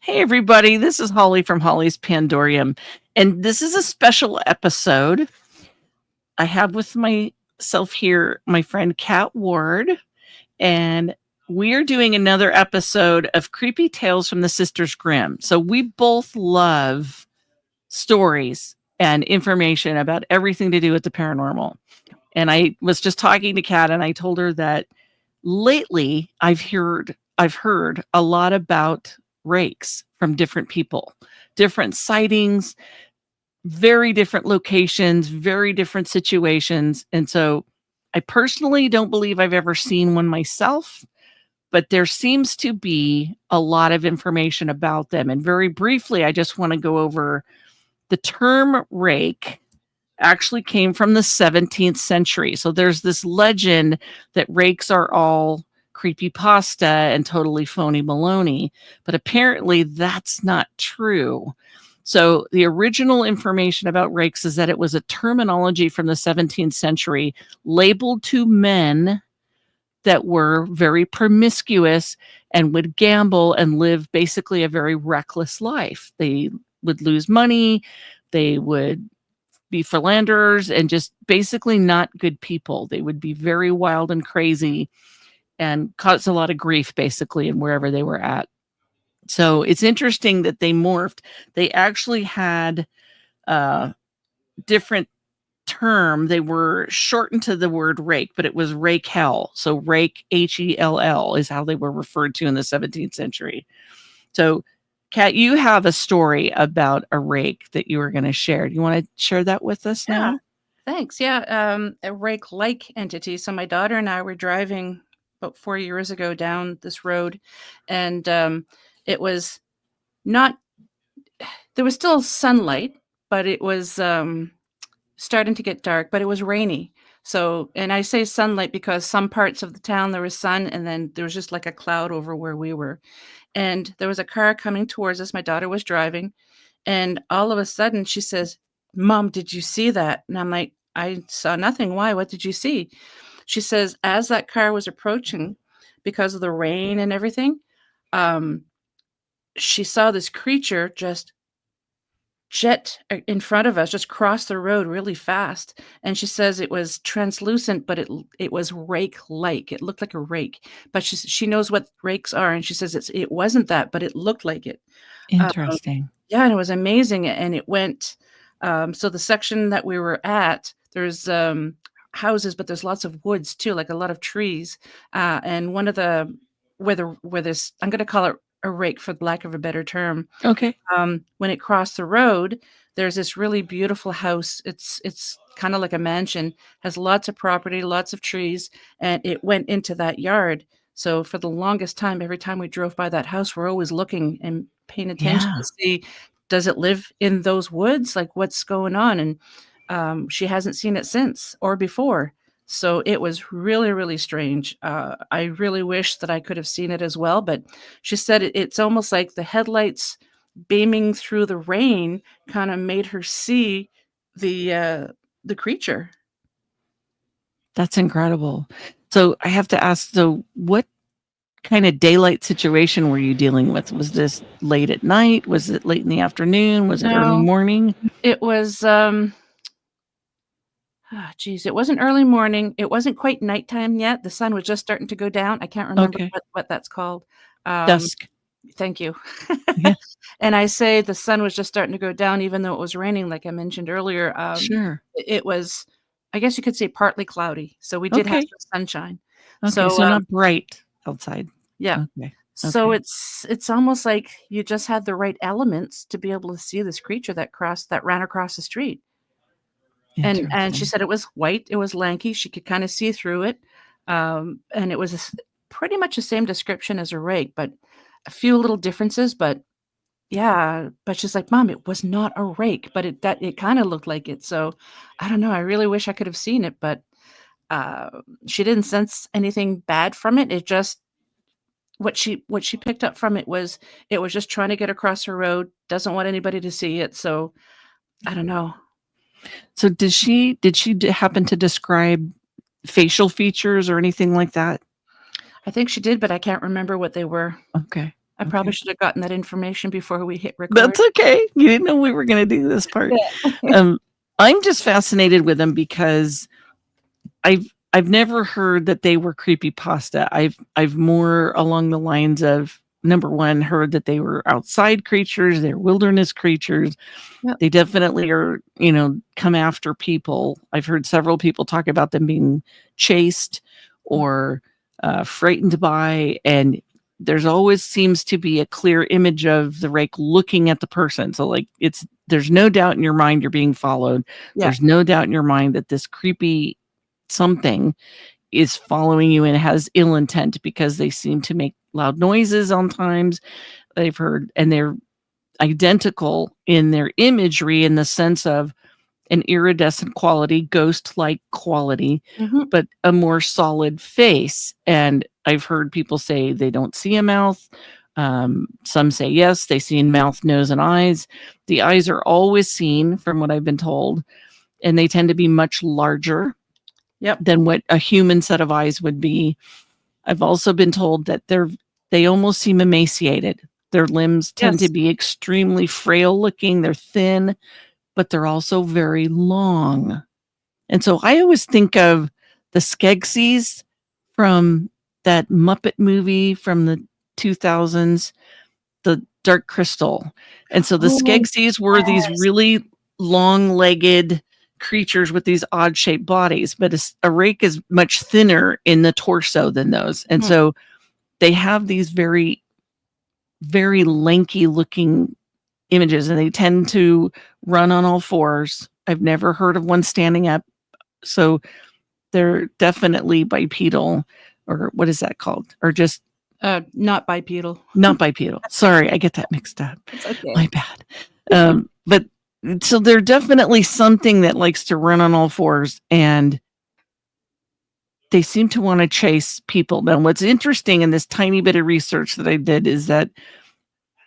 Hey, everybody, this is Holly from Holly's Pandorium, and this is a special episode. I have with myself here my friend Kat Ward, and we're doing another episode of Creepy Tales from the Sisters Grimm. So, we both love stories and information about everything to do with the paranormal. And I was just talking to Kat, and I told her that lately I've heard a lot about rakes from different people, different sightings, very different locations, very different situations. And so I personally don't believe I've ever seen one myself, but there seems to be a lot of information about them. And very briefly, I just want to go over the term rake actually came from the 17th century. So there's this legend that rakes are all creepy pasta and totally phony baloney, but apparently that's not true. So the original information about rakes is that it was a terminology from the 17th century labeled to men that were very promiscuous and would gamble and live basically a very reckless life. They would lose money, they would be philanderers and just basically not good people. They would be very wild and crazy and cause a lot of grief basically in wherever they were at. So it's interesting that they morphed. They actually had a different term. They were shortened to the word rake, but it was rake hell. So rake, Hell, is how they were referred to in the 17th century. So Kat, you have a story about a rake that you were going to share. Do you want to share that with us Yeah, now? thanks. A rake-like entity. So my daughter and I were driving about 4 years ago down this road, and it was not. There was still sunlight, but it was starting to get dark. But it was rainy. So, and I say sunlight because some parts of the town there was sun, and then there was just like a cloud over where we were. And there was a car coming towards us. My daughter was driving, and all of a sudden she says, "Mom, did you see that?" And I'm like, "I saw nothing. Why? What did you see?" She says, as that car was approaching, because of the rain and everything, um, she saw this creature just jet in front of us, just cross the road really fast. And she says it was translucent, but it was rake-like. It looked like a rake, but she knows what rakes are, and she says it wasn't that, but it looked like it. Um, Interesting. yeah, and it was amazing, and it went, so the section that we were at, there's, houses, but there's lots of woods too, like a lot of trees, and one of the where this I'm gonna call it a rake for lack of a better term, Okay. when it crossed the road, there's this really beautiful house. It's kinda like a mansion, has lots of property, lots of trees, and it went into that yard. So for the longest time, every time we drove by that house, we're always looking and paying attention to Yeah. see, does it live in those woods? Like, what's going on? And, she hasn't seen it since or before. So it was really, really strange. I really wish that I could have seen it as well, but she said it's almost like the headlights beaming through the rain kinda made her see the creature. That's incredible. So I have to ask, so what kind of daylight situation were you dealing with? Was this late at night? Was it late in the afternoon? Was it early No, morning? it was, geez, it wasn't early morning, it wasn't quite nighttime yet, the sun was just starting to go down, I can't remember Okay. what that's called. Um, Dusk. Thank you. Yeah, And I say the sun was just starting to go down even though it was raining, like I mentioned earlier, sure. it was, I guess you could say, partly cloudy, so we did have Okay. some sunshine. Okay. So, So not bright outside. yeah. Okay. So Okay. it's almost like you just had the right elements to be able to see this creature that ran across the street. And she Interesting. said it was white, it was lanky, she could kinda see through it, and it was pretty much the same description as a rake, but a few little differences, but yeah, but she's like, "Mom, it was not a rake, but it kinda looked like it." So, I don't know, I really wish I could have seen it, but, uh, she didn't sense anything bad from it, it just what she picked up from it was just trying to get across her road, doesn't want anybody to see it, so I don't know. So did she happen to describe facial features or anything like that? I think she did, but I can't remember what they were. Okay. I probably should have gotten that information before we hit record. That's okay. You didn't know we were going to do this part. Yeah. I'm just fascinated with them because I've never heard that they were creepypasta. I've more along the lines of, number one, heard that they were outside creatures, they're wilderness creatures. Yep. They definitely are, come after people. I've heard several people talk about them being chased or frightened by, and there's always seems to be a clear image of the rake looking at the person. So like there's no doubt in your mind you're being followed. Yeah. There's no doubt in your mind that this creepy something is following you and has ill intent, because they seem to make loud noises on times. They've heard, and they're identical in their imagery in the sense of an iridescent quality, ghost-like quality, but a more solid face. And I've heard people say they don't see a mouth. Some say yes, they see mouth, nose, and eyes. The eyes are always seen, from what I've been told, and they tend to be much larger than what a human set of eyes would be. I've also been told that they almost seem emaciated. Their limbs tend to be extremely frail looking. They're thin, but they're also very long. And so I always think of the Skeksis from that Muppet movie from the 2000s, the Dark Crystal. And so the Skeksis were these really long-legged creatures with these odd-shaped bodies, but a rake is much thinner in the torso than those. And so they have these very, very lanky-looking images, and they tend to run on all fours. I've never heard of one standing up. So they're definitely bipedal, or what is that called? Or just not bipedal. Not bipedal. Sorry, I get that mixed up. It's okay. My bad. But so they're definitely something that likes to run on all fours, and they seem to want to chase people. Now, what's interesting in this tiny bit of research that I did is that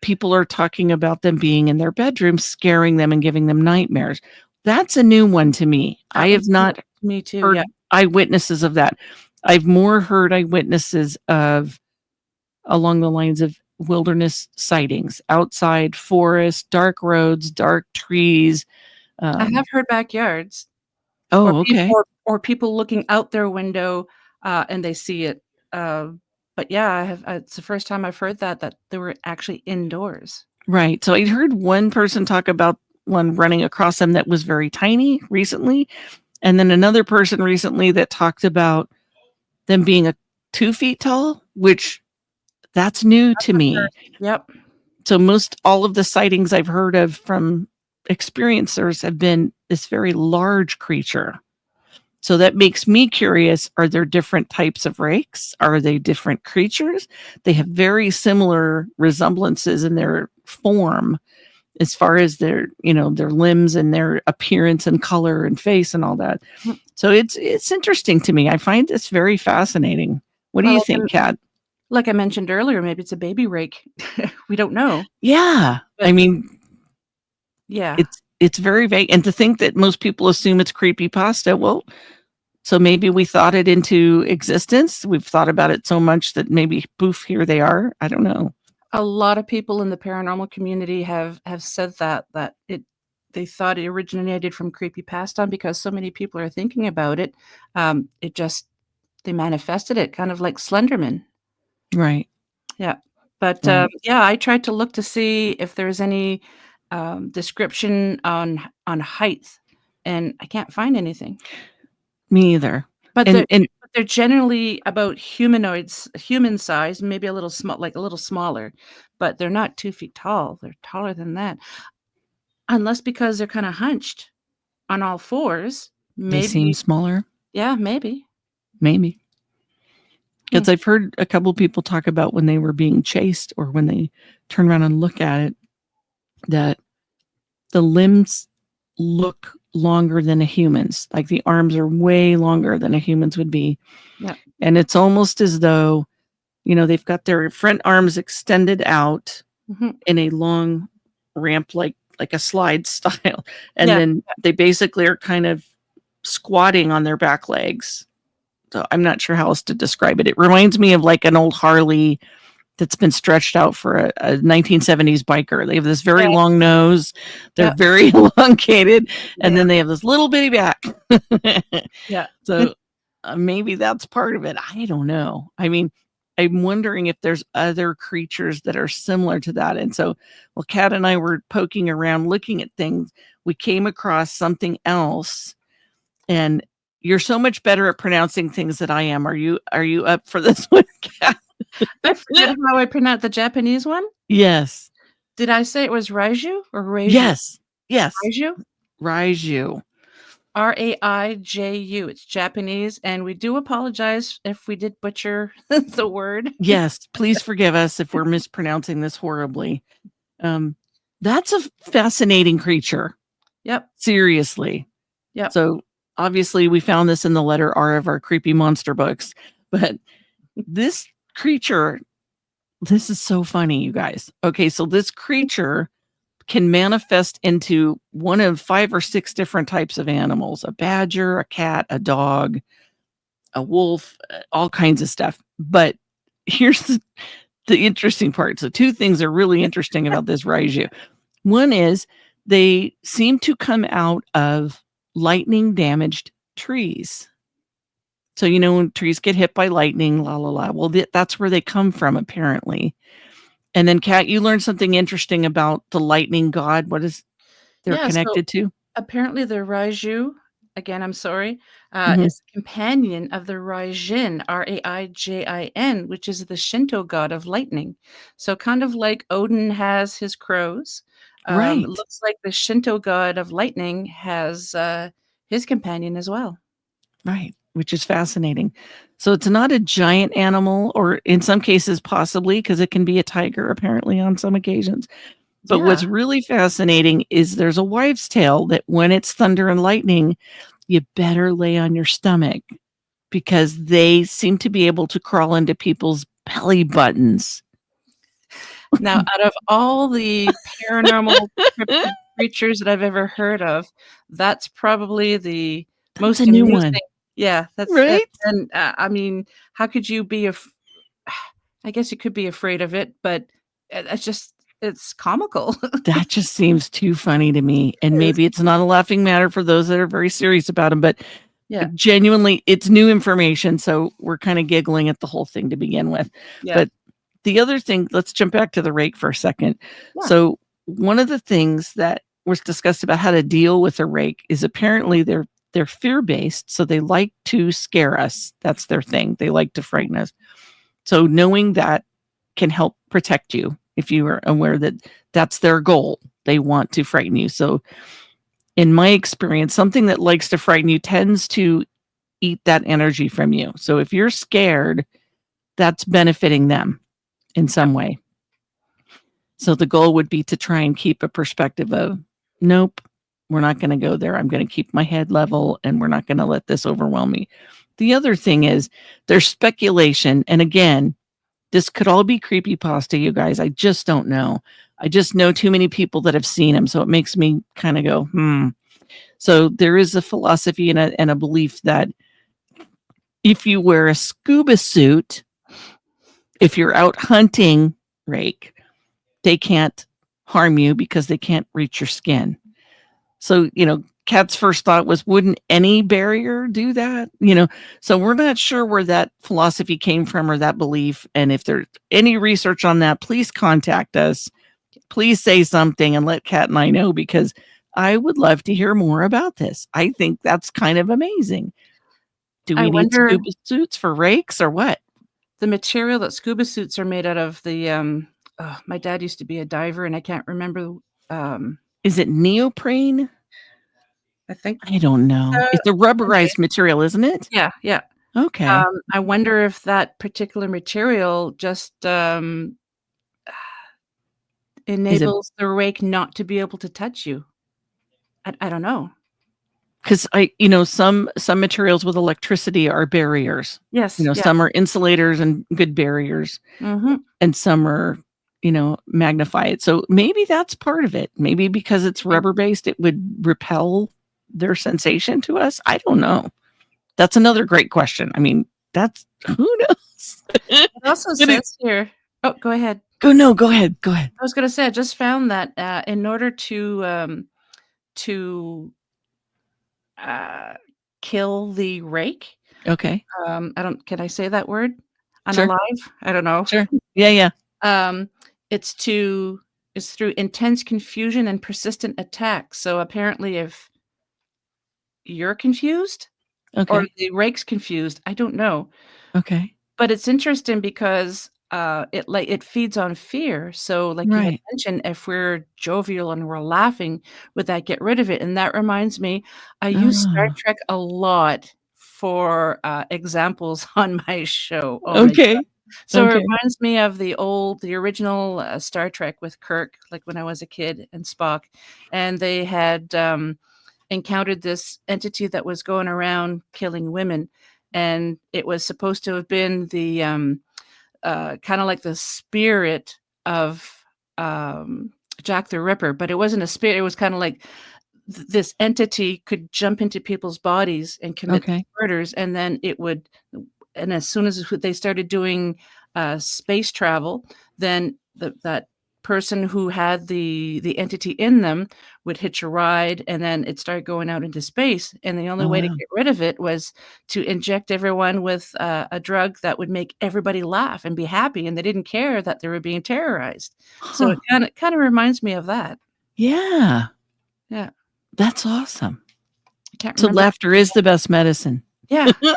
people are talking about them being in their bedrooms, scaring them and giving them nightmares. That's a new one to me. I have not heard eyewitnesses of that. I've more heard eyewitnesses of along the lines of wilderness sightings, outside forest, dark roads, dark trees. I have heard backyards. Oh, okay. Or people looking out their window and they see it. But yeah, it's the first time I've heard that they were actually indoors. Right. So I heard one person talk about one running across them that was very tiny recently. And then another person recently that talked about them being 2 feet tall, which that's new to me. Yep. So most all of the sightings I've heard of from experiencers have been this very large creature. So that makes me curious, are there different types of rakes? Are they different creatures? They have very similar resemblances in their form as far as their limbs and their appearance and color and face and all that. So it's interesting to me. I find this very fascinating. What do you think, Kat? Like I mentioned earlier, maybe it's a baby rake. We don't know. Yeah. But, I mean, yeah. It's very vague. And to think that most people assume it's creepypasta, well, so maybe we thought it into existence. We've thought about it so much that maybe poof, here they are. I don't know. A lot of people in the paranormal community have said that they thought it originated from creepypasta because so many people are thinking about it. They manifested it, kind of like Slenderman. Right. Yeah. But I tried to look to see if there's any description on height, and I can't find anything. Me either. But they're generally about human size, maybe a little smaller, but they're not 2 feet tall. They're taller than that. Unless because they're kind of hunched on all fours. Maybe. They seem smaller. Yeah, maybe. Maybe. Because I've heard a couple people talk about when they were being chased or when they turn around and look at it, that the limbs look longer than a human's. Like the arms are way longer than a human's would be. Yeah. And it's almost as though, they've got their front arms extended out in a long ramp, like a slide style. And then they basically are kind of squatting on their back legs. So I'm not sure how else to describe it. It reminds me of like an old Harley that's been stretched out for a 1970s biker. They have this very Yes. long nose. They're Yep. very elongated, and They then are. they have this little bitty back. Yeah. So maybe that's part of it. I don't know. I mean, I'm wondering if there's other creatures that are similar to that. And so, well, Kat and I were poking around looking at things. We came across something else, and you're so much better at pronouncing things than I am. Are you up for this one, Kat? I forget how I pronounce the Japanese one. Yes. Did I say it was Raiju or Reiju? Yes. Yes. Raiju? Raiju. Raiju. It's Japanese, and we do apologize if we did butcher the word. Yes. Please forgive us if we're mispronouncing this horribly. That's a fascinating creature. Yep. Seriously. Yep. So obviously we found this in the letter R of our creepy monster books, but this creature, this is so funny, you guys. Okay, so this creature can manifest into one of 5 or 6 different types of animals: a badger, a cat, a dog, a wolf, all kinds of stuff. But here's the interesting part. So 2 things are really interesting about this Raiju. One is they seem to come out of lightning damaged trees. So, when trees get hit by lightning, la la la. Well, that's where they come from, apparently. And then, Kat, you learned something interesting about the lightning god. What is they're Yeah, so connected to? apparently the Raiju, again, I'm sorry, Mhm. is a companion of the Raijin, Raijin, which is the Shinto god of lightning. So kind of like Odin has his crows, it Right, looks like the Shinto god of lightning has his companion as well. right, which is fascinating. So it's not a giant animal, or in some cases, possibly, because it can be a tiger, apparently, on some occasions. But Yeah. what's really fascinating is there's a wives' tale that when it's thunder and lightning, you better lay on your stomach because they seem to be able to crawl into people's belly buttons. Now, out of all the paranormal cryptid creatures that I've ever heard of, that's probably the That's a most new amusing. one, Yeah, that's right? and, I mean, how could you be I guess you could be afraid of it, but it's just it's comical. That just seems too funny to me, and It is. maybe it's not a laughing matter for those that are very serious about them, but Yeah, genuinely, it's new information, so we're kinda giggling at the whole thing to begin with. yeah, But the other thing, let's jump back to the rake for a second. yeah, So, one of the things that was discussed about how to deal with a rake is apparently they're fear-based, so they like to scare us. That's their thing. They like to frighten us. So, knowing that can help protect you if you are aware that that's their goal. They want to frighten you. So, in my experience, something that likes to frighten you tends to eat that energy from you. So, if you're scared, that's benefiting them in yep, some way. So the goal would be to try and keep a perspective of, nope, we're not going to go there. I'm going to keep my head level and we're not going to let this overwhelm me. The other thing is there's speculation. And again, this could all be creepypasta, you guys. I just don't know. I just know too many people that have seen them. So it makes me kind of go, hmm. So there is a philosophy and a belief that if you wear a scuba suit, if you're out hunting, rake, they can't harm you because they can't reach your skin. So, Kat's first thought was, wouldn't any barrier do that? So we're not sure where that philosophy came from or that belief. And if there's any research on that, please contact us. Please say something and let Kat and I know because I would love to hear more about this. I think that's kind of amazing. Do I we need wonder scuba suits for rakes or what? the material that scuba suits are made out of my dad used to be a diver, and I can't remember, um, Is it neoprene? I think I don't know. so. It's a Okay. rubberized material, isn't it? Yeah, yeah. Okay. I wonder if that particular material just, Is it enables the rake not to be able to touch you. I don't know. 'Cause some materials with electricity are barriers. Yes, yeah. Some are insulators and good barriers, Mhm. and some are, magnify it. So maybe that's part of it. Maybe because it's It rubber-based, it would repel their sensation to us? I don't know. That's another great question. I mean, that's who knows? also But it says here Oh, go ahead. No, go ahead. Go ahead. I was gonna say, I just found that, in order to, uh, kill the rake, Okay. I don't can I say that word? Sure. Unalive? I don't know. Sure. Yeah, yeah. Um, it's to it's through intense confusion and persistent attacks, so apparently if you're confused or Okay. the rake's confused, I don't know. Okay. But it's interesting because, it feeds on fear, so, like you had Right. mentioned, if we're jovial and we're laughing, would that get rid of it? And that reminds me, I use Star Ah, Trek a lot for, examples on my show. Oh my god. okay. So it Okay. reminds me of the original, Star Trek with Kirk, like, when I was a kid, and Spock, and they had, encountered this entity that was going around killing women, and it was supposed to have been the, kinda like the spirit of, um, Jack the Ripper, but it wasn't a spirit, it was kinda like this entity could jump into people's bodies and commit Okay. murders, and then it would and as soon as they started doing, space travel, then that person who had the entity in them would hitch a ride, and then it started going out into space, and the only Oh, way to wow. get rid of it was to inject everyone with, a drug that would make everybody laugh and be happy, and they didn't care that they were being terrorized. So Huh. it kinda reminds me of that. Yeah. Yeah, That's awesome. I can't So remember. laughter is the best medicine. Yeah, yeah,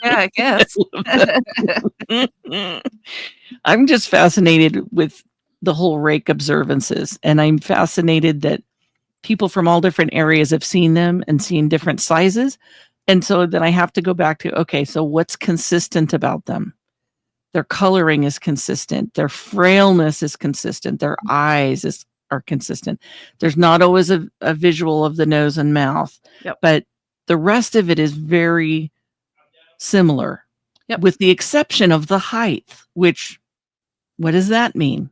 yeah, I I guess. love that. I'm just fascinated with the whole rake observances, and I'm fascinated that people from all different areas have seen them and seen different sizes, and so then I have to go back to, okay, so what's consistent about them? Their coloring is consistent, their frailness is consistent, their eyes are consistent. There's not always a visual of the nose and mouth, Yep, but the rest of it is very similar, yep. with the exception of the height, which what does that mean?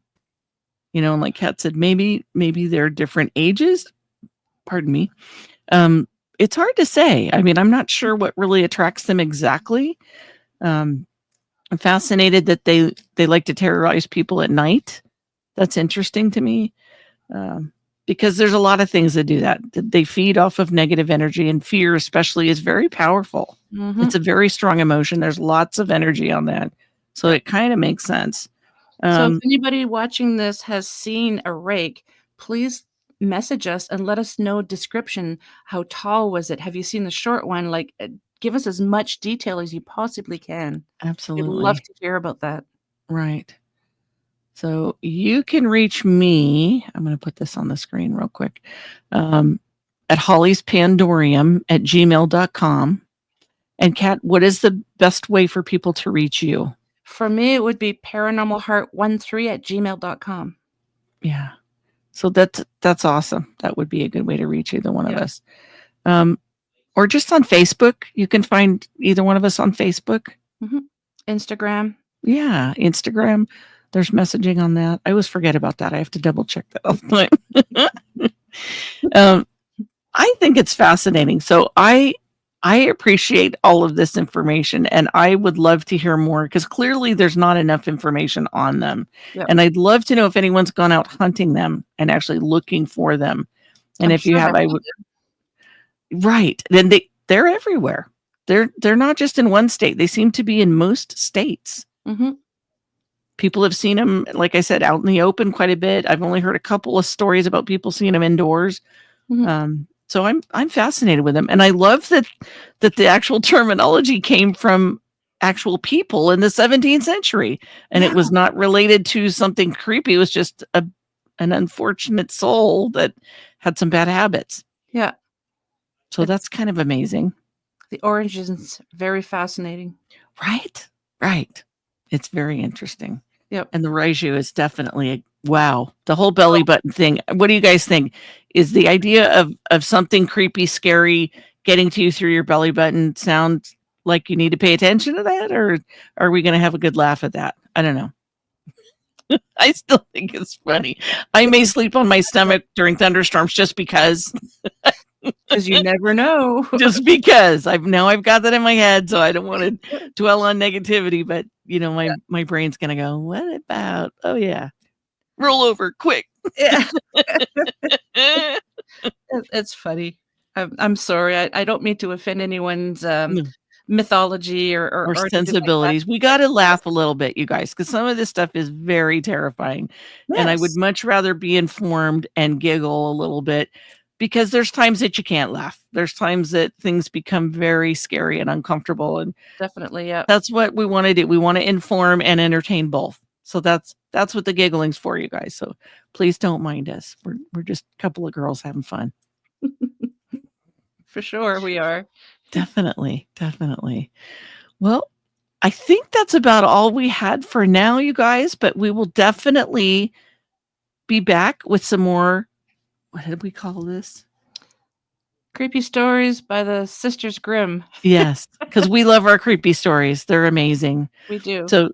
And like Kat said, maybe they're different ages. Pardon me. Um, it's hard to say. I mean, I'm not sure what really attracts them exactly. Um, I'm fascinated that they like to terrorize people at night. That's interesting to me, um, because there's a lot of things that do that. They feed off of negative energy, and fear, especially, is very powerful. Mhm. It's a very strong emotion. There's lots of energy on that, so Yep. it kind of makes sense. So if Um, anybody watching this has seen a rake, please message us and let us know description. How tall was it? Have you seen the short one? Like, give us as much detail as you possibly can. We'd love Absolutely. to hear about that. Right. So you can reach me. I'm going to put this on the screen real quick. Um, at hollyspandorium@gmail.com. And Kat, what is the best way for people to reach you? For me, it would be paranormalheart13@gmail.com. Yeah. So that's awesome. That would be a good way to reach either one of Yep. us. Um, or just on Facebook. You can find either one of us on Facebook. Mhm. Instagram. Yeah, Instagram. There's messaging on that. I always forget about that. I have to double check that all the time. um, I think it's fascinating. So I appreciate all of this information, and I would love to hear more because clearly there's not enough information on them. Yep. And I'd love to know if anyone's gone out hunting them and actually looking for them. And I'm if you sure my have, I mom would. did. Right. Then they're everywhere. They're not just in one state. They seem to be in most states. Mhm. People have seen them, like I said, out in the open quite a bit. I've only heard a couple of stories about people seeing them indoors. Mhm. So I'm fascinated with them, and I love that the actual terminology came from actual people in the 17th century, and Yeah, it was not related to something creepy. It was just an unfortunate soul that had some bad habits. yeah. So It's that's kind of amazing. the origin's very fascinating. Right? Right. It's very interesting. Yep. And the ratio is definitely a wow. The whole belly button thing. What do you guys think? Is the idea of something creepy, scary getting to you through your belly button sound like you need to pay attention to that, or are we going to have a good laugh at that? I don't know. I still think it's funny. I may sleep on my stomach during thunderstorms just because. 'Cause you never know. Just because I've got that in my head, so I don't want to dwell on negativity, but my brain's gonna go, what about, oh yeah, roll over quick. Yeah. It's funny. I'm sorry. I don't mean to offend anyone's, No. mythology Or or anything like that. sensibilities. We gotta laugh a little bit, you guys, because some of this stuff is very terrifying, and I would Yes, much rather be informed and giggle a little bit, because there's times that you can't laugh. There's times that things become very scary and uncomfortable, and definitely, yeah, that's what we wanna do. We wanna inform and entertain both. So that's what the giggling's for, you guys, so please don't mind us. We're just a couple of girls having fun. for sure we are. Definitely, definitely. Well, I think that's about all we had for now, you guys, but we will definitely be back with some more. What did we call this? Creepy stories by the Sisters Grimm. Yes, because we love our creepy stories. They're amazing. We do. So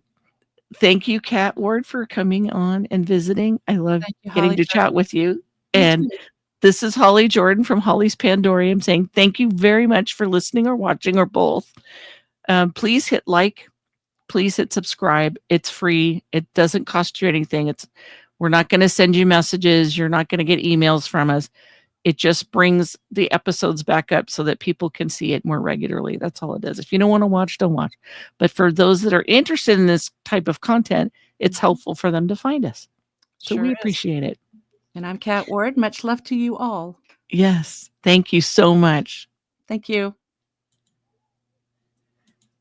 thank you, Kat Ward, for coming on and visiting. I love Thank you, getting Holly, to for chat with you. me And too. this is Holly Jordan from Holly's Pandorium saying thank you very much for listening or watching or both. Please hit like, please hit subscribe. It's free. It doesn't cost you anything. We're not going to send you messages. You're not going to get emails from us. It just brings the episodes back up so that people can see it more regularly. That's all it does. If you don't want to watch, don't watch. But for those that are interested in this type of content, it's helpful for them to find us. So we Sure is. appreciate it. And I'm Kat Ward. Much love to you all. Yes. Thank you so much. Thank you.